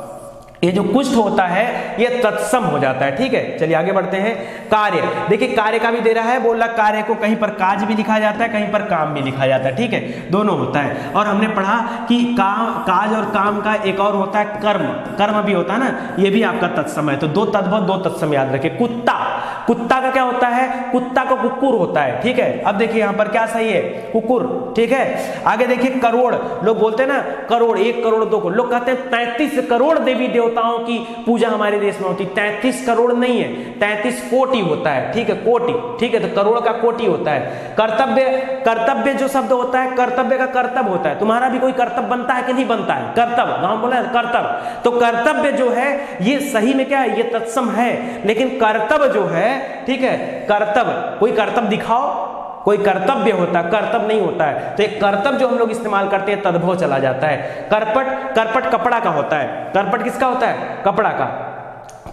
[SPEAKER 1] ये जो कुष्ठ होता है ये तत्सम हो जाता है, ठीक है। चलिए आगे बढ़ते हैं। कार्य, देखिए कार्य का भी दे रहा है, बोल रहा कार्य को कहीं पर काज भी लिखा जाता है, कहीं पर काम भी लिखा जाता है, ठीक है, दोनों होता है। और हमने पढ़ा कि काम, काज और काम का एक और होता है कर्म, कर्म भी होता है ना, ये भी आपका तत्सम है। तो दो तद्भव दो तत्सम याद रखिए। कुत्ता, कुत्ता का क्या होता है, कुत्ता का कुकुर होता है, ठीक है। अब देखिए यहाँ पर क्या सही है, कुकुर, ठीक है। आगे देखिए करोड़, लोग बोलते हैं ना करोड़, 1 करोड़ 2 करोड़, लोग कहते हैं 33 करोड़ देवी देवताओं की पूजा हमारे देश में होती, 33 करोड़ नहीं है, 33 कोटि होता है, ठीक है, कोटि, ठीक है। तो करोड़ का कोटि होता है। कर्तव्य, कर्तव्य जो शब्द होता है, कर्तव्य का कर्तव्य होता है। तुम्हारा भी कोई कर्तव्य बनता है कि नहीं बनता है, कर्तव्य, गांव बोला है कर्तव्य, तो कर्तव्य जो है ये सही में क्या है, ये तत्सम है, लेकिन कर्तव्य जो है, ठीक है, कर्तव्य, कोई कर्तव्य दिखाओ, कोई कर्तव्य होता है, कर्तव्य नहीं होता है। तो एक कर्तव्य जो हम लोग इस्तेमाल करते हैं तद्भव चला जाता है। करपट, करपट कपड़ा का होता है, करपट किसका होता है, कपड़ा का।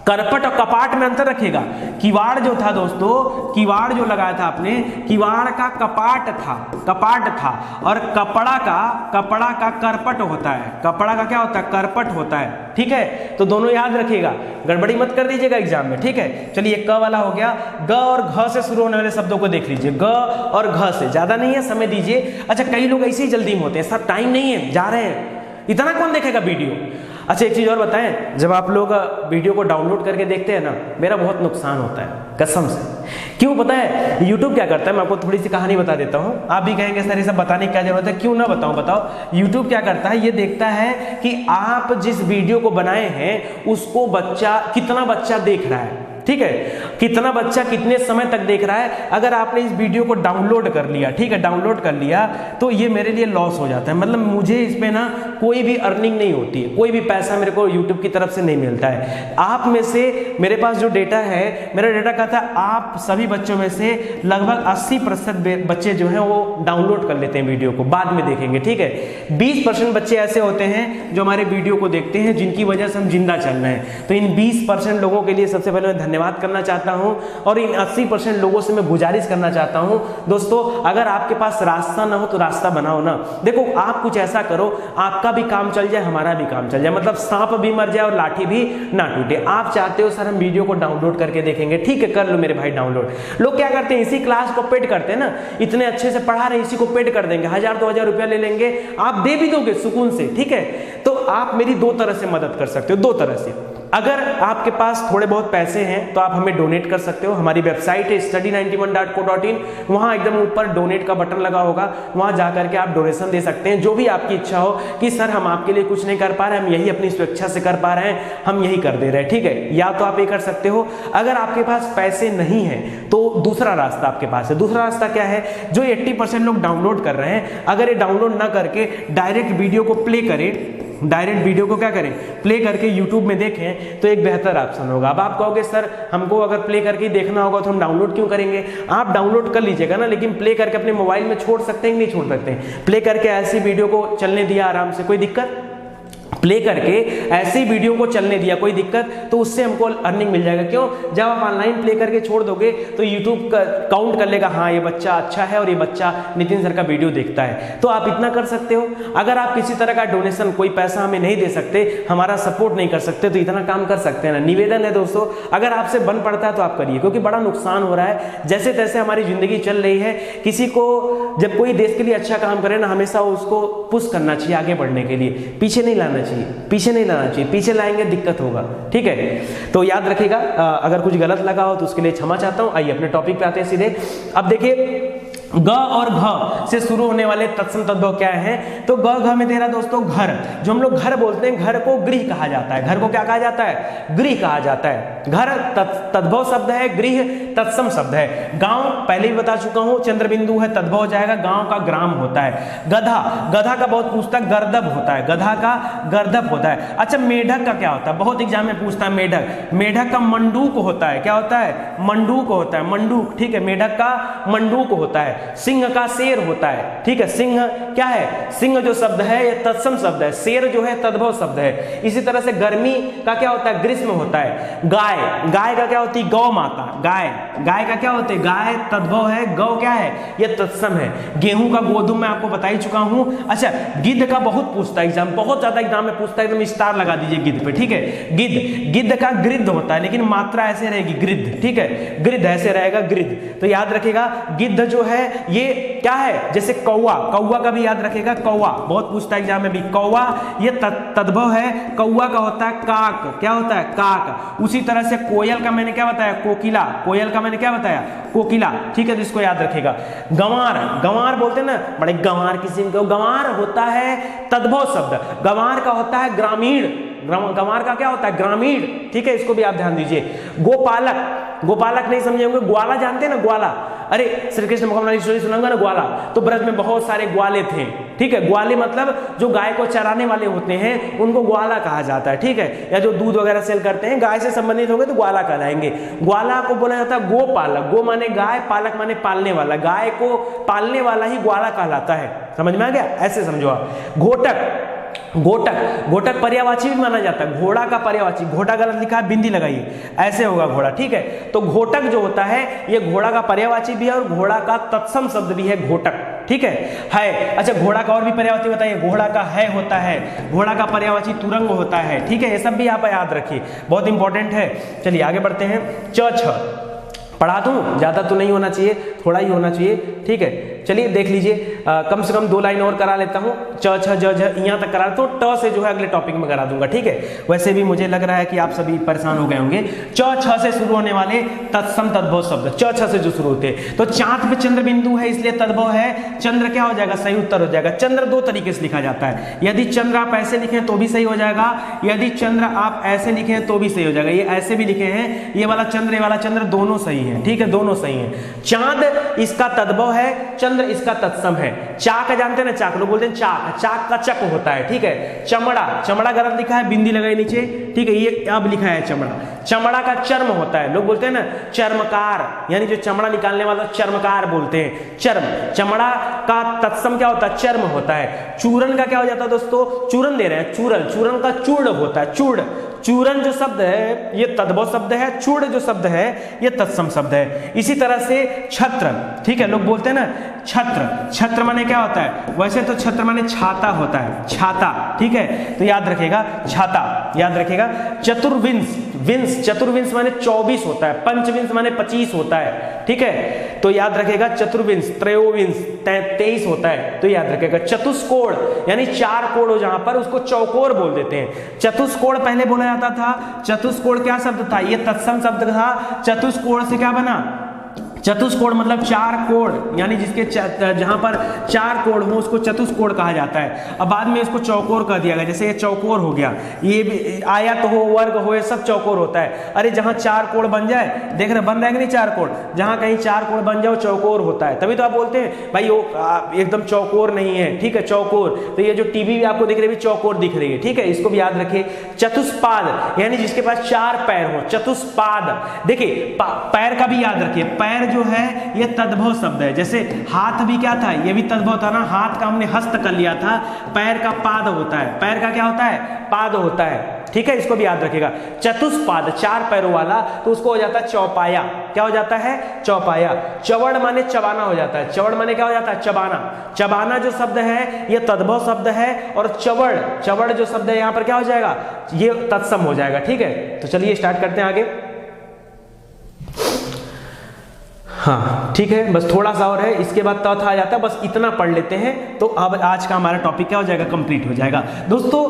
[SPEAKER 1] करपट और कपाट में अंतर रखिएगा। किवाड़ जो था दोस्तों, किवाड़ जो लगाया था आपने, किवाड़ का कपाट था, कपाट था, और कपड़ा का करपट होता है, कपड़ा का क्या होता है, करपट होता है, ठीक है। तो दोनों याद रखिएगा, गड़बड़ी मत कर दीजिएगा एग्जाम में, ठीक है। चलिए क वाला हो गया। ग और घ से शुरू होने वाले शब्दों को देख लीजिए, ग और घ से, ज्यादा नहीं है, समय दीजिए। अच्छा कई लोग ऐसे ही जल्दी में होते हैं, सर टाइम नहीं है, जा रहे हैं, इतना कौन देखेगा वीडियो। अच्छा एक चीज़ और बताएं, जब आप लोग वीडियो को डाउनलोड करके देखते हैं ना, मेरा बहुत नुकसान होता है कसम से। क्यों पता है, यूट्यूब क्या करता है, मैं आपको थोड़ी सी कहानी बता देता हूँ। आप भी कहेंगे सर ये सब बताने की क्या जरूरत है, क्यों ना बताऊँ, बताओ। यूट्यूब क्या करता है, ये देखता है कि आप जिस वीडियो को बनाए हैं उसको कितना बच्चा देख रहा है, ठीक है। कितना बच्चा कितने समय तक देख रहा है। अगर आपने इस वीडियो को डाउनलोड कर लिया, ठीक है, डाउनलोड कर लिया, तो ये मेरे लिए लॉस हो जाता है। मतलब मुझे इस पे ना कोई भी अर्निंग नहीं होती है, कोई भी पैसा मेरे को यूट्यूब की तरफ से नहीं मिलता है। आप में से मेरे पास जो डेटा है, मेरा डेटा कहता है आप सभी बच्चों में से लगभग 80% बच्चे जो हैं वो डाउनलोड कर लेते हैं वीडियो को, बाद में देखेंगे, ठीक है। 20% बच्चे ऐसे होते हैं जो हमारे वीडियो को देखते हैं, जिनकी वजह से हम जिंदा चल रहे हैं। तो इन 20% लोगों के लिए सबसे पहले मैं धन्यवाद करना चाहता हूं, और इन 80% लोगों से मैं गुजारिश करना चाहता हूं, दोस्तों अगर आपके पास रास्ता ना हो तो रास्ता बनाओ ना। देखो आप कुछ ऐसा करो, आपका भी काम चल जाए, हमारा भी काम चल जाए, मतलब सांप भी मर जाए और लाठी भी ना टूटे। आप चाहते हो सर हम वीडियो को डाउनलोड करके देखेंगे, ठीक है, कर लो मेरे भाई डाउनलोड। लोग क्या करते हैं, इसी क्लास को पेड करते हैं ना, इतने अच्छे से पढ़ा रहे, इसी को पेड कर देंगे, 1000-2000 रुपया ले लेंगे, आप दे भी दोगे सुकून से, ठीक है। तो आप मेरी दो तरह से मदद कर सकते हो, दो तरह से। अगर आपके पास थोड़े बहुत पैसे हैं तो आप हमें डोनेट कर सकते हो। हमारी वेबसाइट है study91.co.in, वहां एकदम ऊपर डोनेट का बटन लगा होगा, वहां जाकर के आप डोनेशन दे सकते हैं, जो भी आपकी इच्छा हो कि सर हम आपके लिए कुछ नहीं कर पा रहे, हम यही अपनी स्वेच्छा से कर पा रहे हैं, हम यही कर दे रहे हैं, ठीक है। या तो आप ये कर सकते हो। अगर आपके पास पैसे नहीं है तो दूसरा रास्ता आपके पास है। दूसरा रास्ता क्या है, जो 80% लोग डाउनलोड कर रहे हैं, अगर ये डाउनलोड ना करके डायरेक्ट वीडियो को प्ले करें, डायरेक्ट वीडियो को क्या करें, प्ले करके YouTube में देखें, तो एक बेहतर ऑप्शन होगा। अब आप कहोगे सर हमको अगर प्ले करके देखना होगा तो हम डाउनलोड क्यों करेंगे। आप डाउनलोड कर लीजिएगा ना, लेकिन प्ले करके अपने मोबाइल में छोड़ सकते हैं, नहीं छोड़ सकते। प्ले करके ऐसी वीडियो को चलने दिया आराम से, कोई दिक्कत, प्ले करके ऐसी वीडियो को चलने दिया, कोई दिक्कत, तो उससे हमको अर्निंग मिल जाएगा। क्यों, जब आप ऑनलाइन प्ले करके छोड़ दोगे तो यूट्यूब काउंट कर लेगा, हाँ ये बच्चा अच्छा है और ये बच्चा नितिन सर का वीडियो देखता है। तो आप इतना कर सकते हो। अगर आप किसी तरह का डोनेशन, कोई पैसा हमें नहीं दे सकते, हमारा सपोर्ट नहीं कर सकते, तो इतना काम कर सकते हैं ना। निवेदन है दोस्तों, अगर आपसे बन पड़ता है तो आप करिए, क्योंकि बड़ा नुकसान हो रहा है। जैसे तैसे हमारी जिंदगी चल रही है। किसी को जब कोई देश के लिए अच्छा काम करे ना, हमेशा उसको पुश करना चाहिए आगे बढ़ने के लिए, पीछे नहीं लाना चाहिए, पीछे नहीं लाना चाहिए। पीछे लाएंगे दिक्कत होगा, ठीक है। तो याद रखिएगा, अगर कुछ गलत लगा हो तो उसके लिए क्षमा चाहता हूं। आइए अपने टॉपिक पे आते हैं सीधे। अब देखिए ग और घ से शुरू होने वाले तत्सम तद्भव क्या है। तो ग घ में दे रहा दोस्तों घर, जो हम लोग घर बोलते हैं, घर को गृह कहा जाता है। घर को क्या कहा जाता है, गृह कहा जाता है। घर तद्भव शब्द है, गृह तत्सम शब्द है। गांव पहले भी बता चुका हूं, चंद्र बिंदु है, तद्भव हो जाएगा, गांव का ग्राम होता है। गधा, गधा का बहुत पूछता है, गर्दभ होता है, गधा का गर्दभ होता है। अच्छा मेढक का क्या होता है, बहुत एग्जाम में पूछता है मेढक। मेढक का मंडूक होता है, क्या होता है, मंडूक होता है, मंडूक, ठीक है, मेढक का मंडूक होता है। सिंह का शेर होता है, ठीक है, सिंह क्या है, सिंह जो शब्द है ये तत्सम शब्द है, शेर जो है तद्भव शब्द है। इसी तरह से गर्मी का क्या होता है, ग्रीष्म होता है। गाय, गाय का क्या होती है, गौ माता, गाय, गाय का क्या होता है, गाय तद्भव है, गौ क्या है, ये तत्सम है। गेहूं का गोधुम मैं आपको बता ही चुका हूं। अच्छा गिद्ध का बहुत पूछता है एग्जाम, बहुत ज्यादा एग्जाम में पूछता है, एकदम स्टार लगा दीजिए गिद्ध पे, ठीक है। गिद्ध, गिद्ध का गृद्ध होता है, लेकिन मात्रा ऐसे रहेगी गृद्ध, ठीक है, गृद्ध ऐसे रहेगा गृद्ध। तो याद रखिएगा गिद्ध जो है ये क्या है, जैसे कौवा, कौवा का भी याद रखेगा, कौवा बहुत पूछता है एग्जाम में भी, कौवा ये तद्भव है। कौवा का होता है काक, क्या होता है, काक। उसी तरह से कोयल का मैंने क्या बताया, कोकिला, कोयल का मैंने क्या बताया, कोकिला, ठीक है। तो इसको याद रखेगा। गंवार, गंवार बोलते हैं ना, बड़े गंवार किसी को, गंवार होता है तद्भव शब्द। गंवार का होता है ग्रामीण, गंवार का क्या होता है, ग्रामीण, ठीक है, इसको भी आप ध्यान दीजिए। गोपालक, गोपालक नहीं समझे होंगे, ग्वाला जानते हैं ना, ग्वाला, अरे श्री कृष्ण भगवान की स्टोरी सुनाऊंगा ना, ग्वाला। तो ब्रज में बहुत सारे ग्वाले थे, ठीक है। ग्वाले मतलब जो गाय को चराने वाले होते हैं उनको ग्वाला कहा जाता है, ठीक है। या जो दूध वगैरह सेल करते हैं, गाय से संबंधित होंगे तो ग्वाला कहलाएंगे। ग्वाला को बोला जाता है गोपालक, गो माने गाय, पालक माने पालने वाला, गाय को पालने वाला ही ग्वाला कहलाता है। समझ में आ गया, ऐसे समझो आप। घोटक, घोटक, घोटक पर्यायवाची भी माना जाता है, घोड़ा का पर्यायवाची, घोड़ा गलत लिखा है, बिंदी लगाइए, ऐसे होगा घोड़ा, ठीक है। तो घोटक जो होता है ये घोड़ा का पर्यायवाची भी है और घोड़ा का तत्सम शब्द भी है घोटक, ठीक है। अच्छा घोड़ा का और भी पर्यायवाची बताइए, घोड़ा का है होता है, घोड़ा का पर्यायवाची तुरंग होता है, ठीक है। ये सब भी आप याद रखिए, बहुत इंपॉर्टेंट है। चलिए आगे बढ़ते हैं। च छ, पढ़ा दूं, ज्यादा तो नहीं होना चाहिए, थोड़ा ही होना चाहिए, ठीक है। चलिए देख लीजिए, कम से कम 2 लाइन और करा लेता हूँ, च छ ज झ यहाँ तक करा लेता हूँ, ट से जो है अगले टॉपिक में करा दूंगा, ठीक है। वैसे भी मुझे लग रहा है कि आप सभी परेशान हो गए होंगे। च छ से शुरू होने वाले तत्सम तद्भव शब्द, च छ से जो शुरू होते हैं, तो चांद पे चंद्र बिंदु है इसलिए तद्भव है, चंद्र क्या हो जाएगा, सही उत्तर हो जाएगा। चंद्र 2 तरीके से लिखा जाता है, यदि चंद्र आप ऐसे लिखें तो भी सही हो जाएगा, यदि चंद्र आप ऐसे लिखें तो भी सही हो जाएगा। ये ऐसे भी लिखे हैं, ये वाला चंद्र, ये वाला चंद्र, दोनों सही है, ठीक है, दोनों सही है। चांद इसका तद्भव है, चंद्र इसका तत्सम है। चाक जानते हैं ना, चाक लोग बोलते हैं चाक, चाक का चक होता है, ठीक है। चमड़ा, चमड़ा गलत लिखा है, बिंदी लगाई नीचे, ठीक है, ये अब लिखा है चमड़ा। चमड़ा का चर्म होता है, लोग बोलते हैं ना चर्मकार, यानी जो चमड़ा निकालने वाला चर्मकार बोलते हैं, चर्म। चमड़ा का तत्सम क्या होता है, चर्म होता है। चूरन का क्या हो जाता है दोस्तों, चूरन दे रहे हैं, चूरन, चूरन का चूर्ण होता है, चूर्ण। चूरन जो शब्द है ये तद्भव शब्द है, चूर्ण जो शब्द है ये तत्सम शब्द है। इसी तरह से छत्र, ठीक है, लोग बोलते हैं ना छत्र, छत्र माने क्या होता है, वैसे तो छत्र माने छाता होता है, छाता, ठीक है, तो याद रखेगा छाता, याद रखेगा। चतुर्विंश, विंश, चतुर्विंश माने 24 होता है, पंचविंश माने 25 होता है, ठीक है, तो याद रखेगा चतुर्विंश, त्रयोविंश 23 होता है, तो याद रखेगा। चतुष्कोण यानी 4 कोण हो जहां पर, उसको चौकोर बोल देते हैं। चतुष्कोण पहले बोला जाता था, चतुष्कोण क्या शब्द था, ये तत्सम शब्द था। चतुष्कोण से क्या बना, चतुष्कोण मतलब 4 कोण, यानी जिसके जहां पर 4 कोण हो उसको चतुष्कोण कहा जाता है। अब बाद में इसको चौकोर कह दिया गया, जैसे ये चौकोर हो गया, ये भी आयत हो, वर्ग हो, ये सब चौकोर होता है। अरे जहां 4 कोण बन जाए, देख रहे बन रहे कि नहीं 4 कोण, जहां कहीं 4 कोण बन जाओ चौकोर होता है। तभी तो आप बोलते हैं भाई वो एकदम चौकोर नहीं है, ठीक है, चौकोर। तो ये जो टीवी भी आपको दिख रही है चौकोर दिख रही है, ठीक है, इसको भी याद रखिए। चतुष्पाद यानी जिसके पास 4 पैर हो, चतुष्पाद। देखिए पैर का भी याद रखिए, पैर जो है ये तद्भव शब्द है। जैसे हाथ भी क्या था, ये भी तद्भव था ना, हाथ का हमने हस्त कर लिया था, पैर का पाद होता है, पैर का क्या होता है, पाद होता है, ठीक है, इसको भी याद रखिएगा। चतुष्पाद 4 पैरों वाला, तो उसको हो जाता है चौपाया, क्या हो जाता है, चौपाया। चवड़ माने चबाना हो जाता है, चवड़ माने क्या हो जाता है, चबाना। चबाना जो शब्द है ये तद्भव शब्द है, और चवड़, चवड़ जो शब्द है यहां पर क्या हो जाएगा, ये तत्सम हो जाएगा, ठीक है। तो चलिए स्टार्ट करते हैं आगे। हाँ ठीक है, बस थोड़ा सा और है, इसके बाद तथ आ जाता है, बस इतना पढ़ लेते हैं तो अब आज का हमारा टॉपिक क्या हो जाएगा, कंप्लीट हो जाएगा। दोस्तों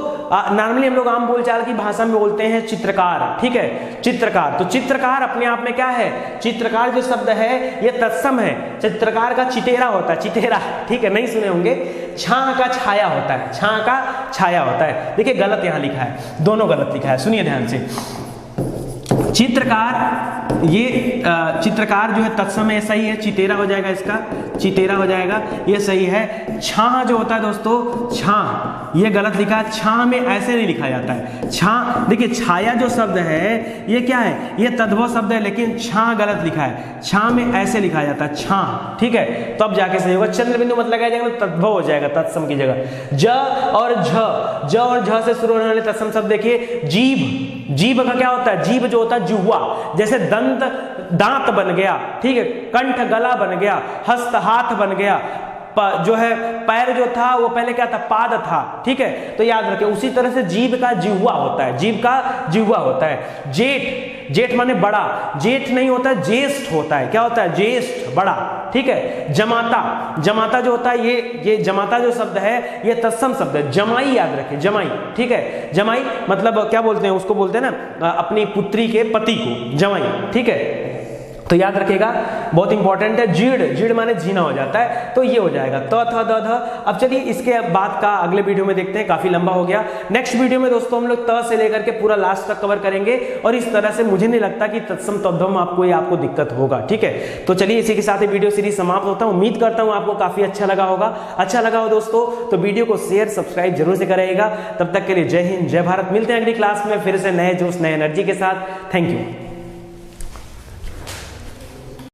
[SPEAKER 1] नॉर्मली हम लोग आम बोलचाल की भाषा में बोलते हैं चित्रकार, ठीक है, चित्रकार। तो चित्रकार अपने आप में क्या है, चित्रकार जो शब्द है ये तत्सम है। चित्रकार का चिटेरा होता है, चिटेरा, ठीक है, नहीं सुने होंगे। छां का छाया होता है, छां का छाया होता है। देखिए गलत यहाँ लिखा है, दोनों गलत लिखा है, सुनिए ध्यान से। चित्रकार, ये चित्रकार जो है तत्सम है, सही है, चितेरा हो जाएगा, इसका चितेरा हो जाएगा, ये सही है। छां जो होता है दोस्तों, छां, ये गलत लिखा है, छां में ऐसे नहीं लिखा जाता है। छां, देखिए छाया जो शब्द है ये क्या है, ये तद्भव शब्द है, लेकिन छां गलत लिखा है, छां में ऐसे लिखा जाता है, छां, ठीक है, तब जाके सही होगा। चंद्र बिंदु मत लगाया जाएगा तो तद्भव हो जाएगा, तत्सम की जगह। ज और झ, ज और झ से शुरू होने वाले तत्सम शब्द देखिए। जीभ, जीभ का क्या होता है, जीभ जो होता है जुह्वा, जैसे दंत दांत बन गया, ठीक है, कंठ गला बन गया, हस्त हाथ बन गया, जो है पैर जो था वो पहले क्या था, पाद था, ठीक है, तो याद रखें। उसी तरह से जीभ का जिह्वा होता है, जीभ का जिह्वा होता है। जेठ, जेठ माने बड़ा, जेठ नहीं होता है, ज्येष्ठ होता है, क्या होता है, ज्येष्ठ, बड़ा, ठीक है। जमाता, जमाता जो होता है ये जमाता जो शब्द है ये तत्सम शब्द है। जमाई याद रखें, जमाई, ठीक है, जमाई मतलब क्या बोलते हैं उसको, बोलते हैं ना अपनी पुत्री के पति को जमाई, ठीक है, तो याद रखिएगा, बहुत इंपॉर्टेंट है। जीड़, जीड़ माने जीना हो जाता है, तो ये हो जाएगा त थ द ध। अब चलिए इसके बाद का अगले वीडियो में देखते हैं, काफी लंबा हो गया। नेक्स्ट वीडियो में दोस्तों हम लोग त से लेकर के पूरा लास्ट तक कवर करेंगे, और इस तरह से मुझे नहीं लगता कि तत्सम तद्भव में आपको दिक्कत होगा, ठीक है। तो चलिए इसी के साथ ही वीडियो सीरीज समाप्त होता है। उम्मीद करता हूँ आपको काफी अच्छा लगा होगा। अच्छा लगा हो दोस्तों तो वीडियो को शेयर सब्सक्राइब जरूर से करिएगा। तब तक के लिए जय हिंद, जय भारत। मिलते हैं अगली क्लास में फिर से नए जोश, नए एनर्जी के साथ। Thank you.